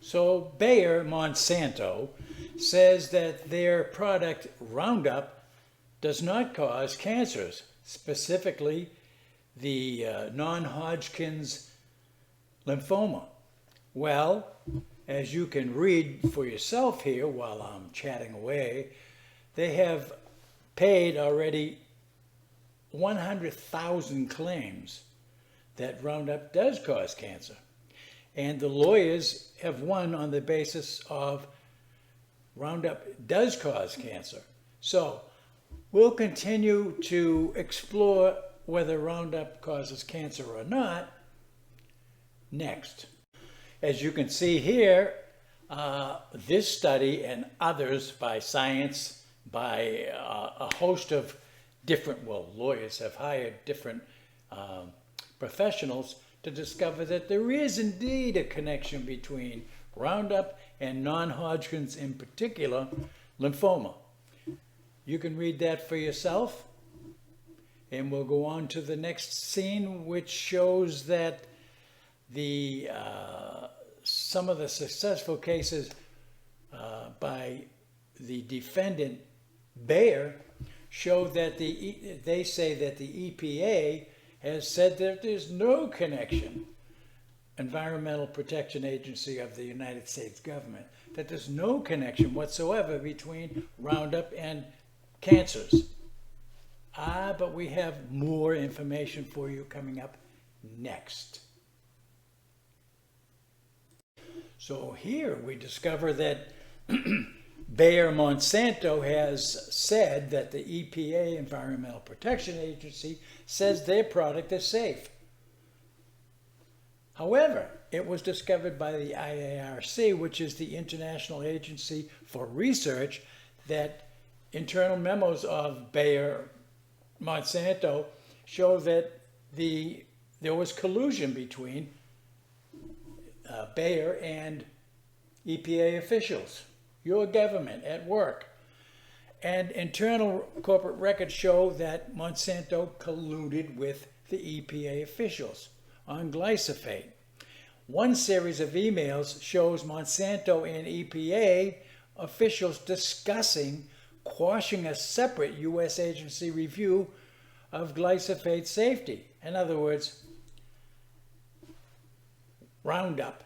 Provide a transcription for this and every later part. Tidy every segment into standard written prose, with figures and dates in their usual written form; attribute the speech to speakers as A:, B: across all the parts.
A: So Bayer, Monsanto, says that their product Roundup does not cause cancers, specifically the Non-Hodgkins Lymphoma. Well, as you can read for yourself here while I'm chatting away, they have paid already 100,000 claims that Roundup does cause cancer. And the lawyers have won on the basis of Roundup does cause cancer. So we'll continue to explore whether Roundup causes cancer or not next. As you can see here, this study and others by science, by a host of different, well, lawyers have hired different professionals to discover that there is indeed a connection between Roundup and non-Hodgkin's, in particular, lymphoma. You can read that for yourself, and we'll go on to the next scene, which shows that the some of the successful cases by the defendant Bayer show that they say that the EPA has said that there's no connection, Environmental Protection Agency of the United States government, that there's no connection whatsoever between Roundup and cancers. But we have more information for you coming up next. So here we discover that Bayer Monsanto has said that the EPA, Environmental Protection Agency, says their product is safe. However, it was discovered by the IARC, which is the International Agency for Research, that internal memos of Bayer Monsanto show that there was collusion between Bayer and EPA officials, your government at work. And internal corporate records show that Monsanto colluded with the EPA officials on glyphosate. One series of emails shows Monsanto and EPA officials discussing quashing a separate U.S. agency review of glyphosate safety. In other words, Roundup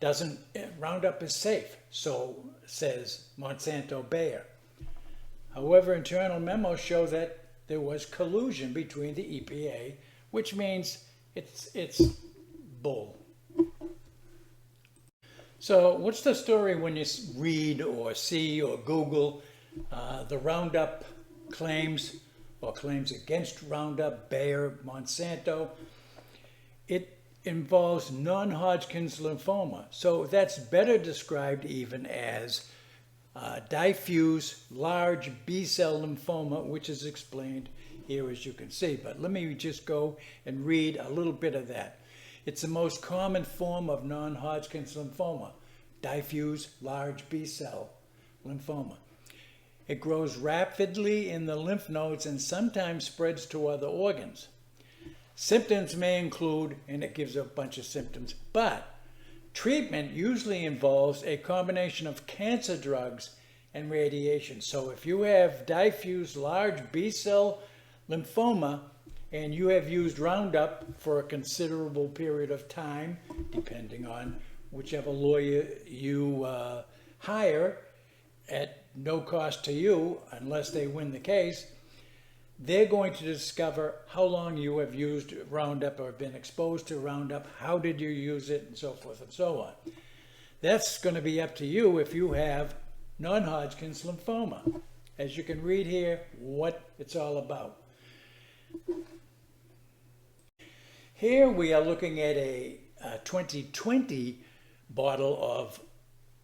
A: is safe, so says Monsanto Bayer. However, internal memos show that there was collusion between the EPA, which means it's bull. So what's the story when you read or see or Google the Roundup claims or claims against Roundup, Bayer, Monsanto? It involves non-Hodgkin's lymphoma. So that's better described even as diffuse large B-cell lymphoma, which is explained here as you can see. But let me just go and read a little bit of that. It's the most common form of non-Hodgkin's lymphoma, diffuse large B-cell lymphoma. It grows rapidly in the lymph nodes and sometimes spreads to other organs. Symptoms may include, and it gives a bunch of symptoms, but treatment usually involves a combination of cancer drugs and radiation. So if you have diffuse large B-cell lymphoma and you have used Roundup for a considerable period of time, depending on whichever lawyer you hire at no cost to you unless they win the case, they're going to discover how long you have used Roundup or been exposed to Roundup, how did you use it, and so forth and so on. That's going to be up to you if you have non-Hodgkin's lymphoma. As you can read here, what it's all about. Here we are looking at a 2020 bottle of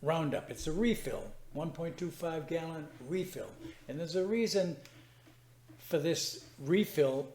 A: Roundup. It's a refill, 1.25 gallon refill. And there's a reason for this refill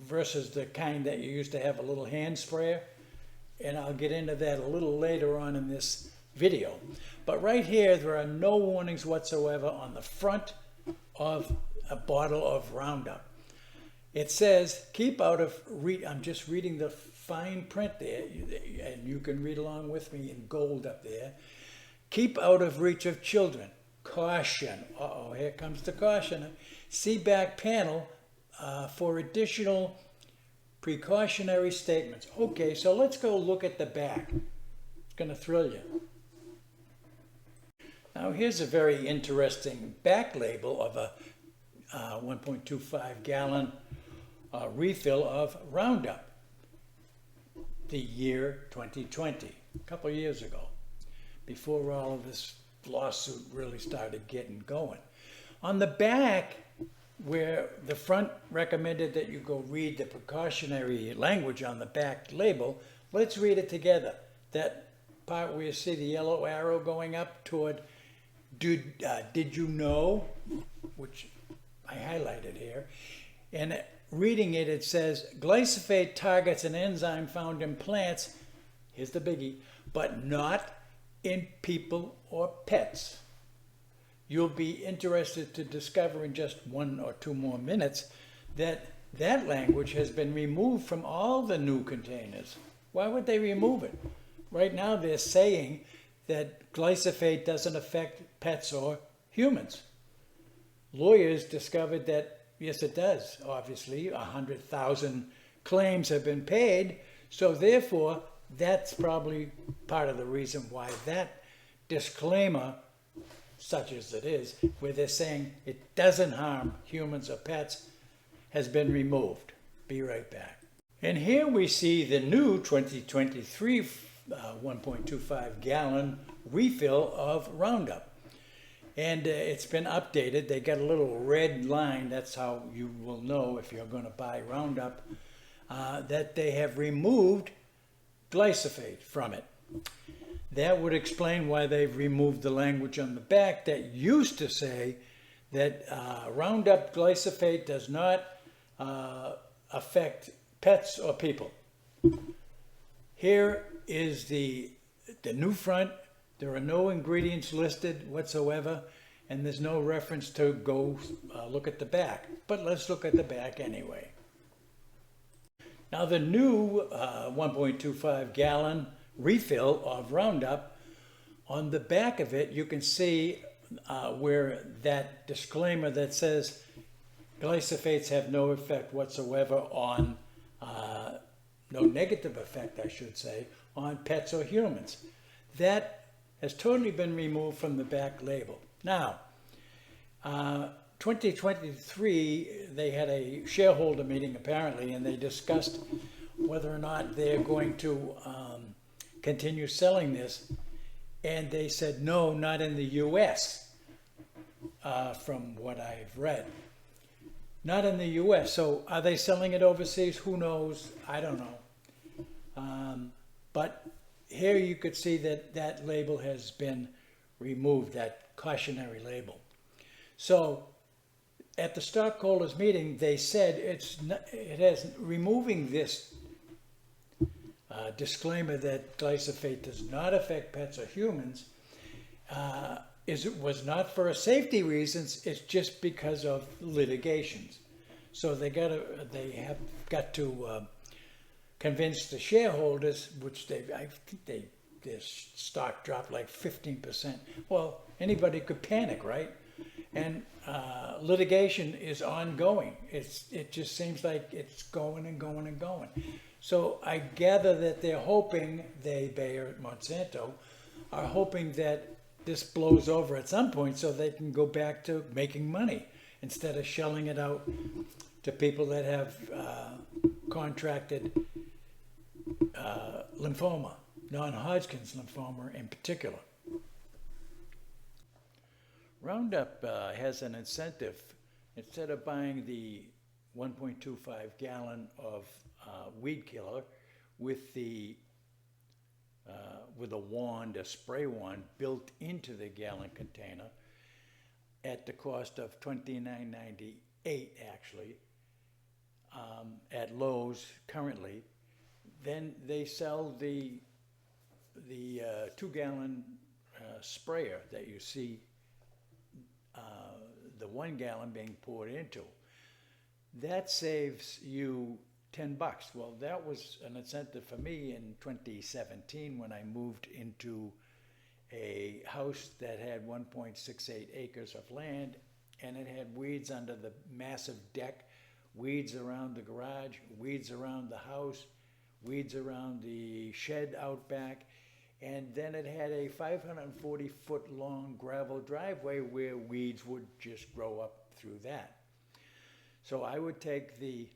A: versus the kind that you used to have a little hand sprayer. And I'll get into that a little later on in this video. But right here, there are no warnings whatsoever on the front of a bottle of Roundup. It says, keep out of, I'm just reading the fine print there, and you can read along with me in gold up there. Keep out of reach of children. Caution. Uh-oh, here comes the caution. See back panel for additional precautionary statements. Okay, so let's go look at the back. It's going to thrill you. Now here's a very interesting back label of a 1.25 gallon refill of Roundup. The year 2020, a couple of years ago, before all of this lawsuit really started getting going. On the back, where the front recommended that you go read the precautionary language on the back label, let's read it together. That part where you see the yellow arrow going up toward did you know, which I highlighted here, and reading it, it says, glyphosate targets an enzyme found in plants, here's the biggie, but not in people or pets. You'll be interested to discover in just 1 or 2 more minutes that that language has been removed from all the new containers. Why would they remove it? Right now they're saying that glyphosate doesn't affect pets or humans. Lawyers discovered that yes, it does, obviously. 100,000 claims have been paid, so therefore that's probably part of the reason why that disclaimer, such as it is, where they're saying it doesn't harm humans or pets, has been removed. Be right back. And here we see the new 2023 1.25 gallon refill of Roundup. And it's been updated. They got a little red line. That's how you will know if you're going to buy Roundup, that they have removed glyphosate from it. That would explain why they've removed the language on the back that used to say that Roundup glyphosate does not affect pets or people. Here is the new front. There are no ingredients listed whatsoever, and there's no reference to go look at the back. But let's look at the back anyway. Now the new 1.25 gallon refill of Roundup, on the back of it you can see where that disclaimer that says glyphosates have no effect whatsoever on, no negative effect I should say, on pets or humans. That has totally been removed from the back label. Now, 2023, they had a shareholder meeting apparently, and they discussed whether or not they're going to continue selling this. And they said, no, not in the US, from what I've read. Not in the US. So are they selling it overseas? Who knows? I don't know. But here you could see that that label has been removed, that cautionary label. So at the stockholders meeting, they said it has removing this disclaimer that glyphosate does not affect pets or humans was not for safety reasons. It's just because of litigations. So they have got to convince the shareholders, which I think their stock dropped like 15%. Well, anybody could panic, right? And litigation is ongoing. It just seems like it's going and going and going. So I gather that they're hoping, Bayer, Monsanto, are hoping that this blows over at some point so they can go back to making money instead of shelling it out to people that have contracted lymphoma, Non-Hodgkins Lymphoma in particular. Roundup has an incentive. Instead of buying the 1.25 gallon of weed killer with a wand, a spray wand built into the gallon container at the cost of $29.98 actually at Lowe's currently, then they sell the 2-gallon sprayer that you see the 1 gallon being poured into. that saves you $10. Well, that was an incentive for me in 2017 when I moved into a house that had 1.68 acres of land, and it had weeds under the massive deck, weeds around the garage, weeds around the house, weeds around the shed out back, and then it had a 540-foot long gravel driveway where weeds would just grow up through that. So I would take the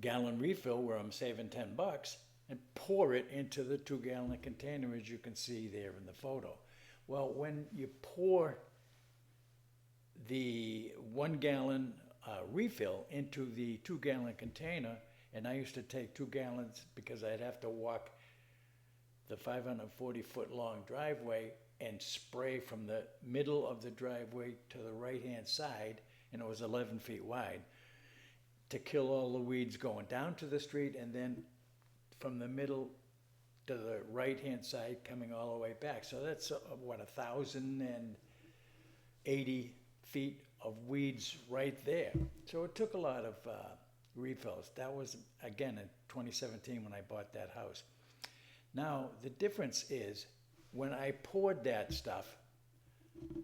A: gallon refill where I'm saving $10 and pour it into the 2-gallon container, as you can see there in the photo. Well, when you pour the 1-gallon refill into the 2-gallon container, and I used to take 2 gallons because I'd have to walk the 540-foot long driveway and spray from the middle of the driveway to the right-hand side, and it was 11 feet wide, to kill all the weeds going down to the street, and then from the middle to the right-hand side coming all the way back. So that's, 1,080 feet of weeds right there. So it took a lot of refills. That was, again, in 2017 when I bought that house. Now, the difference is when I poured that stuff,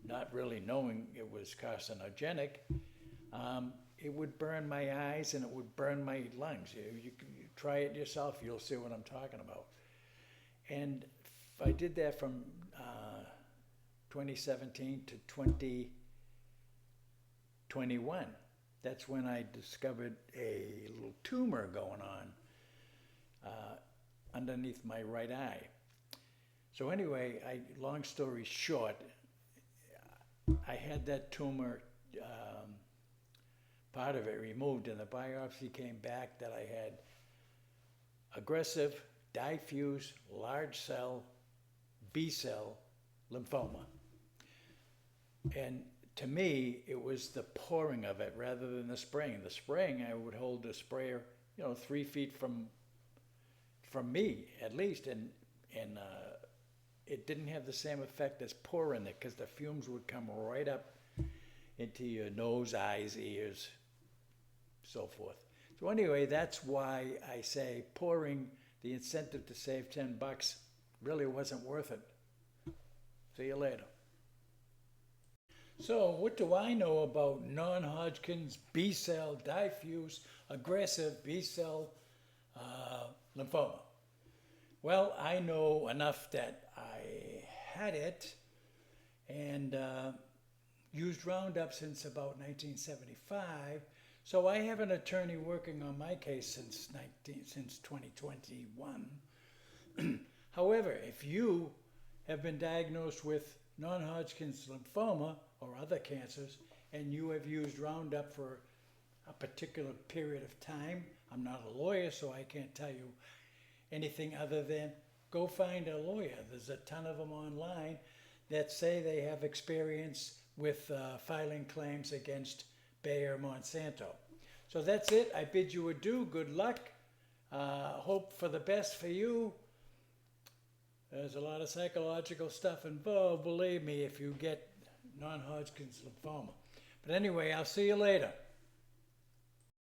A: not really knowing it was carcinogenic, it would burn my eyes and it would burn my lungs. You try it yourself, you'll see what I'm talking about. And I did that from 2017 to 2021. That's when I discovered a little tumor going on underneath my right eye. So anyway, long story short, I had that tumor, part of it removed, and the biopsy came back that I had aggressive, diffuse, large cell, B-cell lymphoma. And to me, it was the pouring of it rather than the spraying. The spraying, I would hold the sprayer, 3 feet from me at least, and it didn't have the same effect as pouring it because the fumes would come right up into your nose, eyes, ears, so forth. So anyway, that's why I say pouring, the incentive to save $10 really wasn't worth it. See you later. So what do I know about non-Hodgkin's B-cell diffuse aggressive B-cell lymphoma? Well, I know enough that I had it and used Roundup since about 1975. So I have an attorney working on my case since 2021. However, if you have been diagnosed with non-Hodgkin's lymphoma or other cancers, and you have used Roundup for a particular period of time, I'm not a lawyer, so I can't tell you anything other than go find a lawyer. There's a ton of them online that say they have experience with filing claims against Bayer Monsanto. So that's it. I bid you adieu. Good luck. Hope for the best for you. There's a lot of psychological stuff involved, believe me, if you get non-Hodgkin's lymphoma. But anyway, I'll see you later.